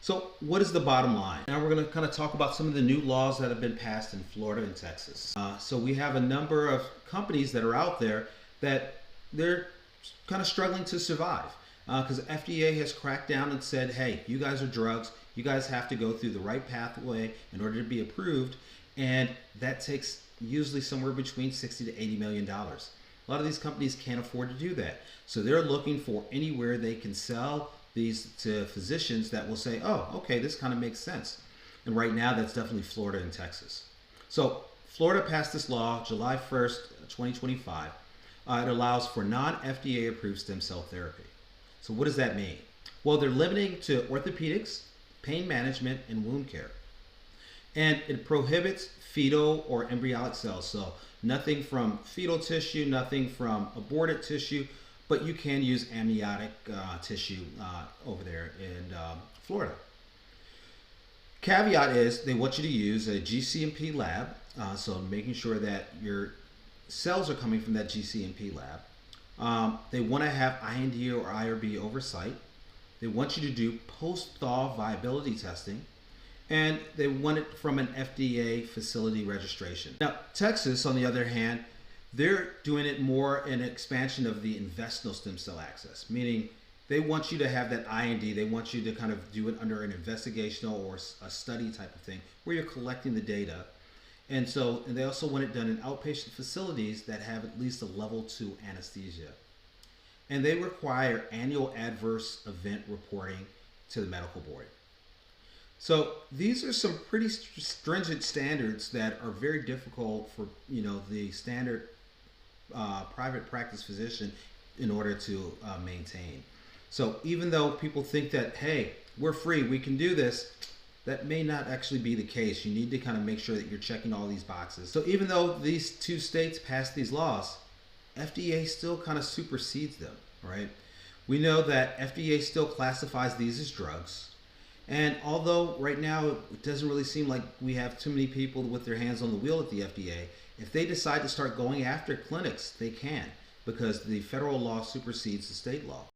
So what is the bottom line? Now we're going to kind of talk about some of the new laws that have been passed in Florida and Texas. So we have a number of companies that are out there that they're kind of struggling to survive because the FDA has cracked down and said, hey, you guys are drugs. You guys have to go through the right pathway in order to be approved. And that takes usually somewhere between 60 to $80 million. A lot of these companies can't afford to do that. So they're looking for anywhere they can sell these to physicians that will say, oh, okay, this kind of makes sense. And right now, that's definitely Florida and Texas. So Florida passed this law July 1st, 2025. It allows for non-FDA approved stem cell therapy. So what does that mean? Well, they're limiting to orthopedics, pain management, and wound care. And it prohibits fetal or embryonic cells. So nothing from fetal tissue, nothing from aborted tissue, but you can use amniotic tissue over there in Florida. Caveat is they want you to use a GCMP lab, so making sure that your cells are coming from that GCMP lab. They want to have IND or IRB oversight. They want you to do post-thaw viability testing, and they want it from an FDA facility registration. Now, Texas, on the other hand, they're doing it more in expansion of the intestinal stem cell access, meaning they want you to have that IND. They want you to kind of do it under an investigational or a study type of thing where you're collecting the data. And they also want it done in outpatient facilities that have at least a level 2 anesthesia. And they require annual adverse event reporting to the medical board. So these are some pretty stringent standards that are very difficult for the standard private practice physician in order to maintain. So even though people think that, hey, we're free, we can do this, that may not actually be the case. You need to kind of make sure that you're checking all these boxes. So even though these two states passed these laws, FDA still kind of supersedes them, right? We know that FDA still classifies these as drugs. And although right now it doesn't really seem like we have too many people with their hands on the wheel at the FDA, if they decide to start going after clinics, they can, because the federal law supersedes the state law.